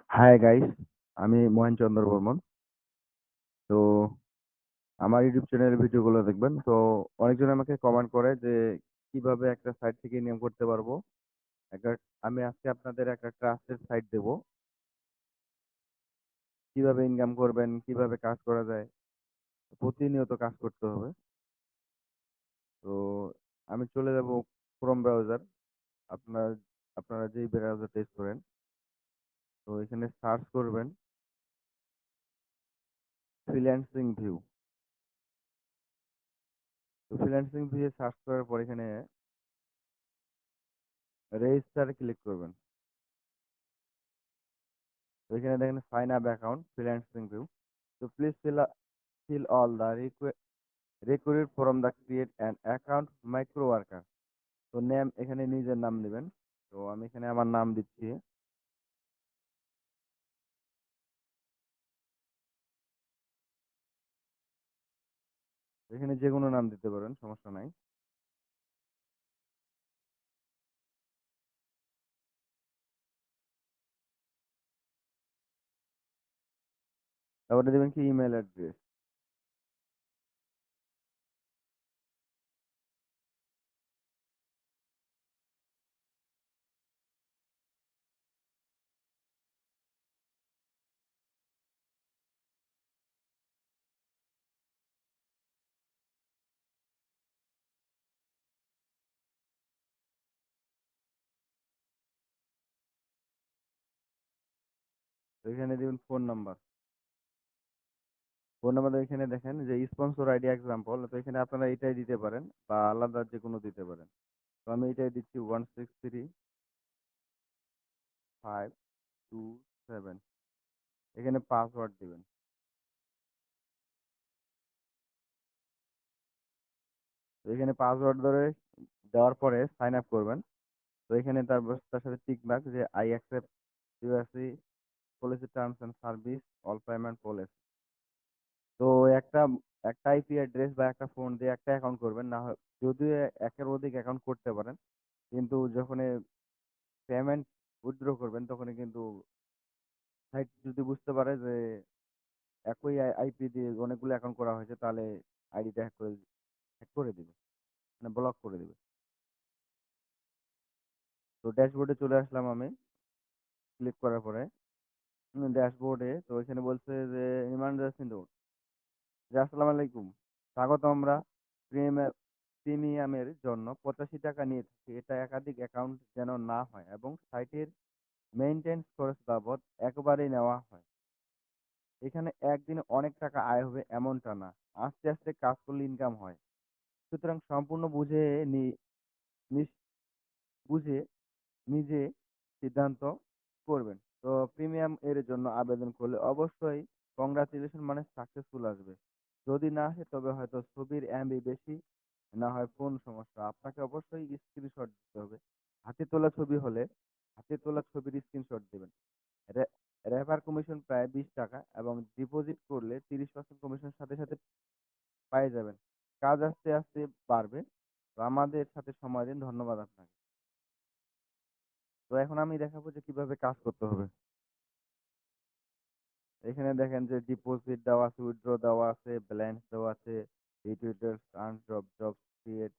Hi guys, আমি মোহেন চন্দ্র বর্মন। তো আমার ইউটিউব চ্যানেলের ভিডিওগুলো দেখবেন। তো অনেকজন আমাকে কমেন্ট করে যে কিভাবে একটা সাইট থেকে ইনকাম করতে পারবো। একটা আমি আজকে আপনাদের একটা ট্রাস্টেড সাইট দেবো, কিভাবে ইনকাম করবেন, কিভাবে কাজ করা যায়। প্রতিনিয়ত কাজ করতে হবে। তো আমি চলে যাব ক্রোম ব্রাউজার। আপনার আপনারা যেই ব্রাউজার টেস্ট করেন, তো এখানে সার্চ করবেন ফ্রিল্যান্সিং ভিউ। তো ফ্রিল্যান্সিং ভিউ সার্চ করার পর এখানে রেজিস্টারে ক্লিক করবেন। তো এখানে দেখেন sign up account freelancing view. তো please fill all the required from the create an account micro worker। তো নেম এখানে নিজের নাম দিবেন। তো আমি এখানে আমার নাম দিচ্ছি। এখানে যে কোনো নাম দিতে পারেন, সমস্যা নাই। তারপরে দিবেন কি ইমেল অ্যাড্রেস। তো এখানে দিবেন ফোন নাম্বার। ফোন নাম্বার এখানে দেখেন যে স্পন্সর আইডি এক্সাম্পল, তো এখানে আপনারা এটাই দিতে পারেন বা আলাদা যে কোনো দিতে পারেন। তো আমি এটাই দিচ্ছি 163527। এখানে পাসওয়ার্ড দিবেন। তো এখানে পাসওয়ার্ড ধরে দেওয়ার পরে সাইন আপ করবেন। তো এখানে তার সাথে টিক মার্ক যে I accept USC policy terms and service all payment policy. তো একটা একটা আইপি অ্যাড্রেস বা একটা ফোন দিয়ে একটা অ্যাকাউন্ট করবেন, না হয় যদিও একের অধিক অ্যাকাউন্ট করতে পারেন, কিন্তু যখন পেমেন্ট উইথড্র করবেন তখন কিন্তু সাইট যদি বুঝতে পারে যে একই আইপি দিয়ে অনেকগুলো অ্যাকাউন্ট করা হয়েছে, তাহলে আইডিটা হ্যাক করে দিবে, মানে ব্লক করে দিবে। তো ড্যাশবোর্ডে চলে আসলাম আমি ক্লিক করার পরে। ড্যাশবোর্ডে তো এখানে বলছে যে ইমার্জেন্সি নোট, যে আসসালামু আলাইকুম, স্বাগত। আমরা প্রিমিয়ামের জন্য 85 টাকা নিয়ে থাকি। এটা একাধিক অ্যাকাউন্ট যেন না হয় এবং সাইটের মেইনটেন্স খরচ বাবদ একবারেই নেওয়া হয়। এখানে একদিনে অনেক টাকা আয় হবে এমনটা না, আস্তে আস্তে কাজ করলে ইনকাম হয়। সুতরাং সম্পূর্ণ নিস- বুঝে নিজে সিদ্ধান্ত করবেন। তো প্রিমিয়াম এর জন্য আবেদন করলে অবশ্যই কংগ্রাচুলেশন মানে সাকসেসফুল আসবে। যদি না আসে তবে হয়তো ছবির এমবি বেশি, না হয় ফোন সমস্যা। আপনাকে অবশ্যই স্ক্রিনশট দিতে হবে। হাতে তোলা ছবি হলে হাতে তোলা ছবির স্ক্রিনশট দিবেন। রেফার কমিশন প্রায় 20 টাকা এবং ডিপোজিট করলে 30% কমিশন সাথে সাথে পেয়ে যাবেন। কাজ আস্তে আস্তে বাড়বে। তো আমাদের সাথে সময় দিন। ধন্যবাদ আপনাকে। তো এখন আমি দেখাবো যে কিভাবে কাজ করতে হবে। এখানে দেখেন যে ডিপোজিট দেওয়া আছে, উইথড্র দেওয়া আছে, ব্যালেন্স দেওয়া আছে, details, earn job, job create.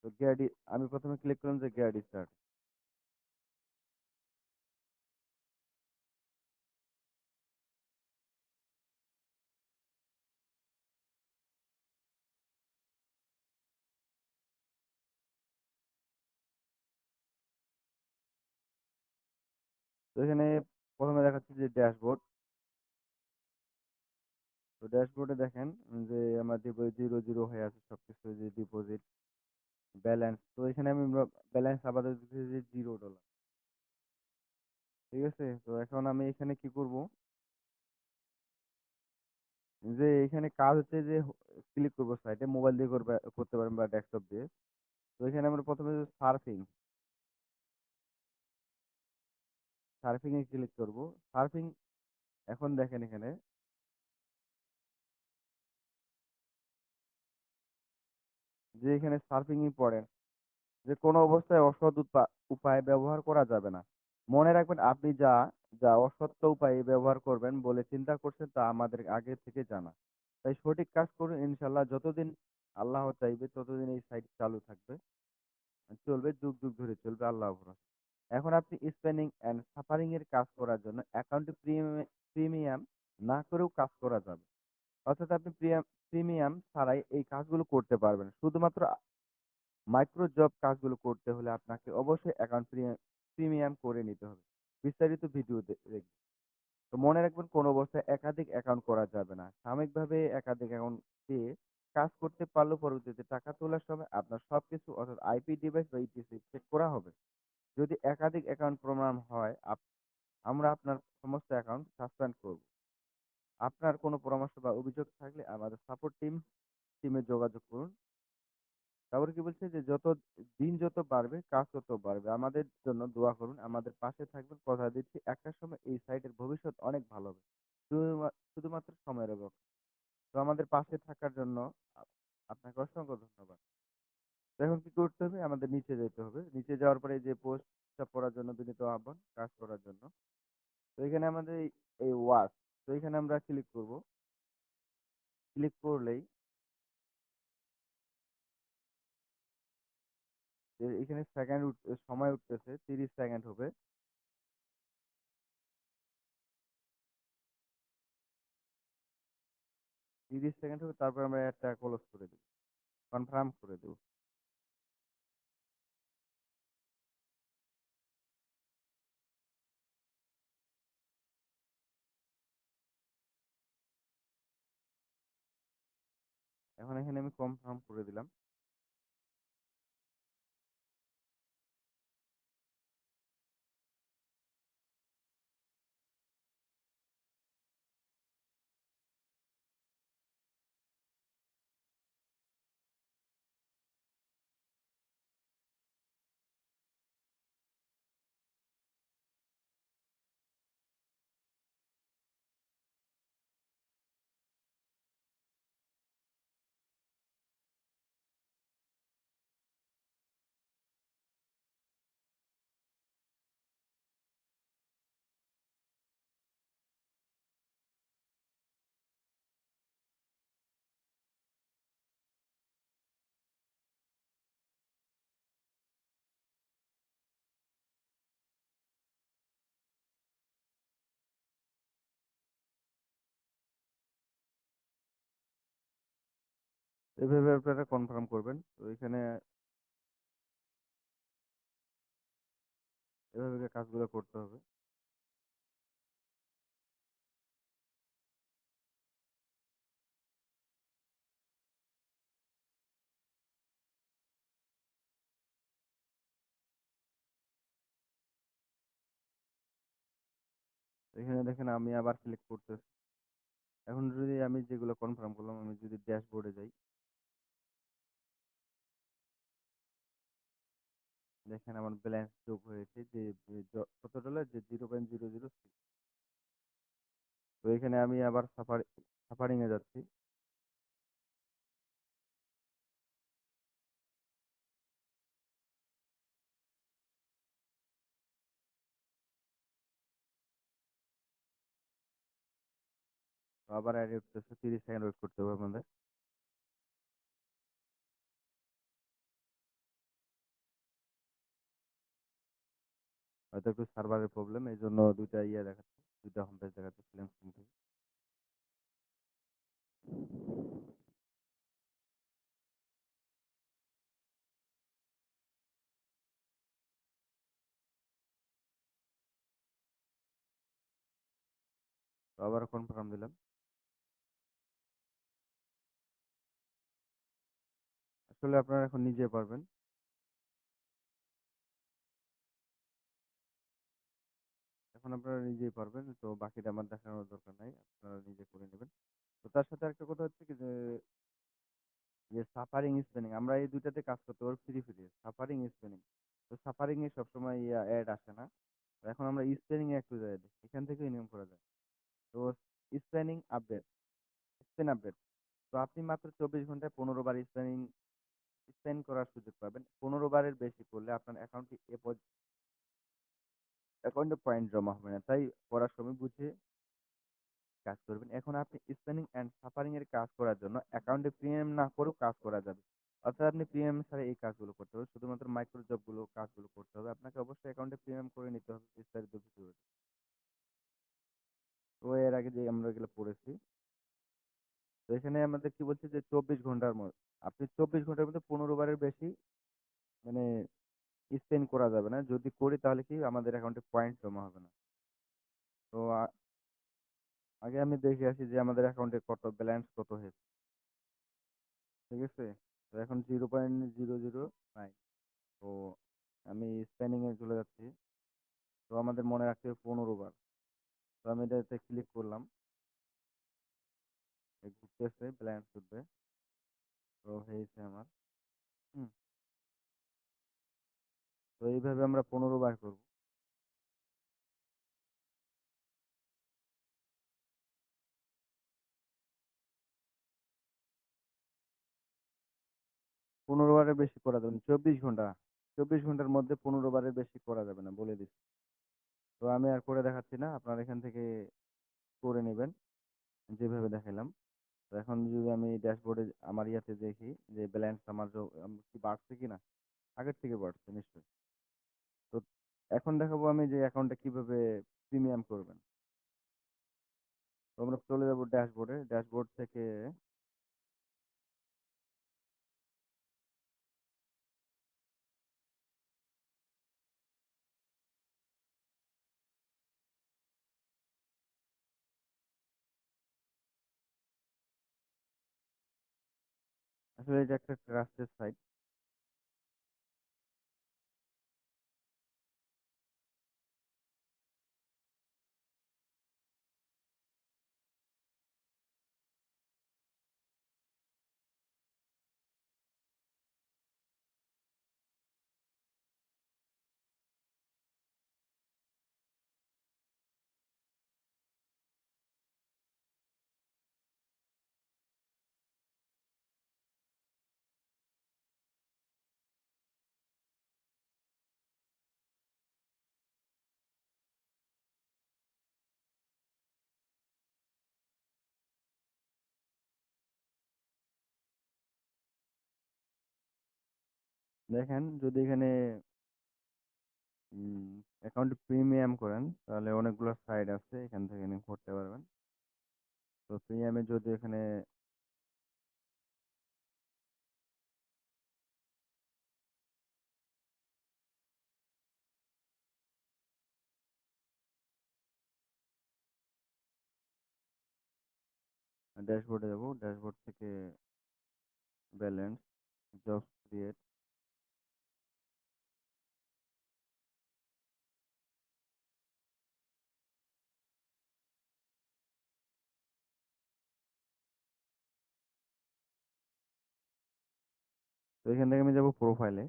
তো আমি প্রথমে ক্লিক করলাম যে গেট স্টার্ট। তো এখানে প্রথমে দেখাচ্ছে যে ড্যাশবোর্ড। তো ড্যাশবোর্ডে দেখেন যে আমার ডিপোজিট 0 0 হয়ে আছে সবকিছু, যে ডিপোজিট, ব্যালেন্স। তো এখানে আমি ব্যালেন্স আপাতত দিতেছি যে $0। ঠিক আছে। তো এখন আমি এখানে কি করব, যে এখানে কাজ হচ্ছে যে ক্লিক করব সাইটে, মোবাইল দিয়ে করতে পারেন বা ডেস্কটপ দিয়ে। তো এখানে আমরা প্রথমে সার্ফিং সার্ফিং এ ক্লিক করব। সার্ফিং, এখন দেখেন এখানে যে এখানে সার্ফিং ইম্পর্টেন্ট, যে কোনো অবস্থায় অসৎ উপায় ব্যবহার করা যাবে না। মনে রাখবেন, আপনি যা যা অসত্য উপায়ে ব্যবহার করবেন বলে চিন্তা করছেন তা আমাদের আগে থেকে জানা। তাই সঠিক কাজ করুন, ইনশাআল্লাহ যতদিন আল্লাহ চাইবে ততদিন এই সাইট চালু থাকবে, চলবে, যুগ যুগ ধরে চলবে, আল্লাহ ভরসা। এখন আপনি স্পেনিং অ্যান্ড সাফারিং এর কাজ করার জন্য অ্যাকাউন্টে প্রিমিয়াম না করেও কাজ করা যাবে। অর্থাৎ আপনি প্রিমিয়াম ছাড়াই এই কাজগুলো করতে পারবেন। শুধুমাত্র মাইক্রো জব কাজগুলো করতে হলে আপনাকে অবশ্যই অ্যাকাউন্ট প্রিমিয়াম করে নিতে হবে। বিস্তারিত ভিডিও দেখবেন। তো মনে রাখবেন, কোনো অবস্থায় একাধিক অ্যাকাউন্ট করা যাবে না। সাময়িকভাবে একাধিক অ্যাকাউন্ট দিয়ে কাজ করতে পারলেও পরবর্তীতে টাকা তোলার সময় আপনার সবকিছু অর্থাৎ আইপি ডিভাইস বা ইটিসি চেক করা হবে। যদি একাধিক অ্যাকাউন্ট প্রমাণ হয়, আমরা আপনার সমস্ত অ্যাকাউন্ট সাসপেন্ড করব। আপনার কোনো পরামর্শ বা অভিযোগ থাকলে আমাদের সাপোর্ট টিমে যোগাযোগ করুন। তারপরে কি বলছে যে দিন যত বাড়বে কাজ তত বাড়বে। আমাদের জন্য দোয়া করুন, আমাদের পাশে থাকবেন। কথা দিচ্ছি একটা সময় এই সাইটের ভবিষ্যৎ অনেক ভালো হবে। শুধুমাত্র সময়ের অপেক্ষা। তো আমাদের পাশে থাকার জন্য আপনাকে অসংখ্য ধন্যবাদ। তো এখন কি করতে হবে? আমাদের নিচে যেতে হবে। নিচে যাওয়ার পরে এই যে পোস্টটা পড়ার জন্য বিনীত আহ্বান, কাজ করার জন্য। তো এখানে আমাদের এই ওয়াচ, তো এখানে আমরা ক্লিক করব। ক্লিক করলেই যে এখানে সময় উঠতেছে 30 সেকেন্ড হবে। 30 সেকেন্ড হবে, তারপর আমরা একটা ক্লোজ করে দেব, কনফার্ম করে দেব। এখন এখানে আমি কনফার্ম করে দিলাম। এভাবে আপনারা কনফার্ম করবেন। তো এখানে এভাবে কাজগুলো করতে হবে। এখানে দেখেন আমি আবার ক্লিক করতেছি। এখন যদি আমি যেগুলো কনফার্ম করলাম, আমি যদি ড্যাশবোর্ডে যাই, দেখেন আমার ব্যালেন্স যোগ হয়েছে যে কত ডলার, যে 0.006। তো এখানে আমি আবার সাফারিং এ যাচ্ছি। তো আবার অ্যাড উঠতেছে, 30 সেকেন্ড ওয়েট করতে হবে আমাদের। হয়তো একটু সার্ভারের প্রবলেম, এই জন্য দুইটা দেখাচ্ছে, দুইটা হোম পেজ দেখাচ্ছে ফ্রিল্যান্সিং থেকে। তো আবার কনফার্ম দিলাম। আসলে আপনারা এখন নিজে পারবেন। এখন আপনারা নিজেই পারবেন, তো বাকিটা আমার দেখানোর দরকার নাই, আপনারা নিজে করে নেবেন। তো তার সাথে একটা কথা হচ্ছে কি যে সাফারিং স্পেনিং, আমরা এই দুইটাতে কাজ করতে পারবো ফ্রি ফ্রি, সাফারিং স্পেনিং। তো সাফারিং এ সবসময় অ্যাড আসে না। তো এখন আমরা স্পেনিং এ একটু যাই দেখি, এখান থেকে নিয়ম করা যায়। তো স্পেনিং আপডেট, স্পেন আপডেট। তো আপনি মাত্র 24 ঘন্টায় 15 বার স্পেন করার সুযোগ পাবেন। 15 বারের বেশি করলে আপনার অ্যাকাউন্টটি অ্যাকাউন্টে পয়েন্ট জমা হবে না। তাই করার সময় বুঝে কাজ করবেন। এখন আপনি স্প্যানিং অ্যান্ড সাফারিং এর কাজ করার জন্য অ্যাকাউন্টে প্রিমিয়াম না করেও কাজ করা যাবে। অর্থাৎ আপনি প্রিমিয়াম ছাড়া এই কাজগুলো করতে হবে। শুধুমাত্র মাইক্রো জব গুলো কাজগুলো করতে হবে। আপনাকে অবশ্যই অ্যাকাউন্টে প্রিমিয়াম করে নিতে হবে বিস্তারিত ভিডিও। তো এর আগে যে আমরা এগুলো পড়েছি। তো এখানে আমাদের কি বলছে যে ২৪ ঘন্টার আপনি ২৪ ঘন্টার মধ্যে ১৫ বারের বেশি মানে স্পেন্ড করা যাবে না। যদি করি তাহলে কি আমাদের অ্যাকাউন্টে পয়েন্ট জমা হবে না। তো আগে আমি দেখে আসি যে আমাদের অ্যাকাউন্টে কত ব্যালেন্স কত হয়েছে। ঠিক আছে? তো এখন 0.009। তো আমি স্প্যানিং এ চলে যাচ্ছি। তো আমাদের মনে রাখতে হবে ১৫ বার। তো আমি এটাতে ক্লিক করলাম। ঘুরতেছে ব্যালেন্স উঠবে। তো হয়েছে আমার। হুম। তো এইভাবে আমরা ১৫ বার করব। ১৫ বারের বেশি করা যাবে না। ২৪ ঘন্টা। ২৪ ঘন্টার মধ্যে ১৫ বারের বেশি করা যাবে না বলে দিচ্ছি। তো আমি আর করে দেখাচ্ছি না। আপনারা এখান থেকে করে নিবেন যেভাবে দেখাইলাম। তো এখন যদি আমি ড্যাশবোর্ডে আমার ইয়াতে দেখি যে ব্যালেন্স আমার কি বাড়ছে কিনা? আগের থেকে বাড়ছে নিশ্চয়ই। তো এখন দেখাবো আমি যে অ্যাকাউন্টটা কিভাবে প্রিমিয়াম করবেন। তো আমরা চলে যাবো ড্যাশবোর্ডে। ড্যাশবোর্ড থেকে আসলে এটা একটা ট্রাস্টেড সাইট। দেখেন যদি এখানে অ্যাকাউন্ট প্রিমিয়াম করেন তাহলে অনেকগুলো সাইট আছে এখান থেকে করতে পারবেন। তো প্রিমিয়ামে যদি এখানে ড্যাশবোর্ডে যাব, ড্যাশবোর্ড থেকে ব্যালেন্স, জব ক্রিয়েট। তো এখান থেকে আমি যাব প্রোফাইলে।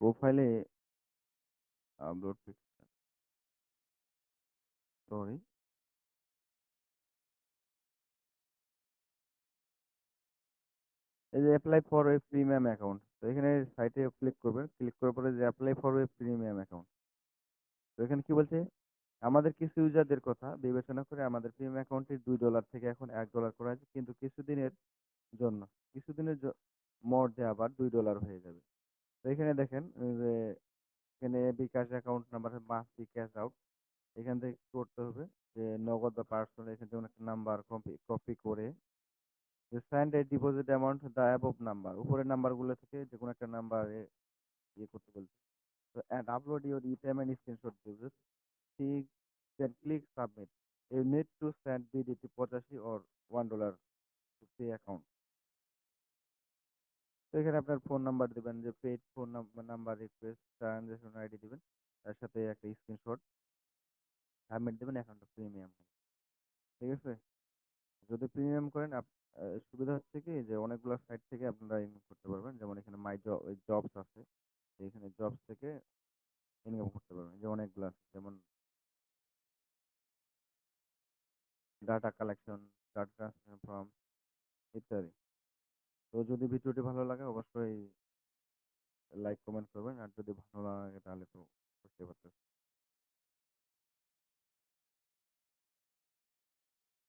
প্রোফাইলে আপলোড পিকচার, সরি। এই যে apply for a premium account. তো এখানে সাইটে ক্লিক করবেন। ক্লিক করার পরে যে apply for a premium account. তো এখানে কি বলছে? আমাদের কিছু ইউজারদের কথা বিবেচনা করে আমাদের প্রিমিয়াম অ্যাকাউন্টটি $2 থেকে এখন $1 করা হয়েছে। কিন্তু কিছুদিনের জন্য কিছুদিনের মধ্যে আবার $2 হয়ে যাবে। তো এখানে দেখেন যে এখানে bKash account number must be cash out. এখান থেকে কি করতে হবে যে নগদ বা পার্সোনাল এখানে যেমন একটা নাম্বার কপি কপি করে যে send A deposit amount the above number, উপরের নাম্বারগুলো থেকে যে কোনো একটা নাম্বারে ইয়ে করতে বলছে। তো and upload your e payment screenshot দিবে। ঠিক then click submit. You need to send BDT 85 or $1 to pay account. তো এখানে আপনার ফোন নাম্বার দিবেন যে paid phone number request transaction ID দিবেন। তার সাথে একটা স্ক্রিনশট সাবমিট দিবেন, অ্যাকাউন্টটা প্রিমিয়াম। ঠিক আছে? যদি প্রিমিয়াম করেন সুবিধা হচ্ছে কি যে অনেকগুলো সাইট থেকে আপনারা ইনকাম করতে পারবেন। যেমন এখানে মাই জবস আছে। এখানে জবস থেকে ইনকাম করতে পারবেন। যে অনেকগুলো আছে যেমন data collection, data transfer form ইত্যাদি। তো যদি ভিডিওটি ভালো লাগে অবশ্যই লাইক কমেন্ট করবেন। আর যদি ভালো না লাগে তাহলে তো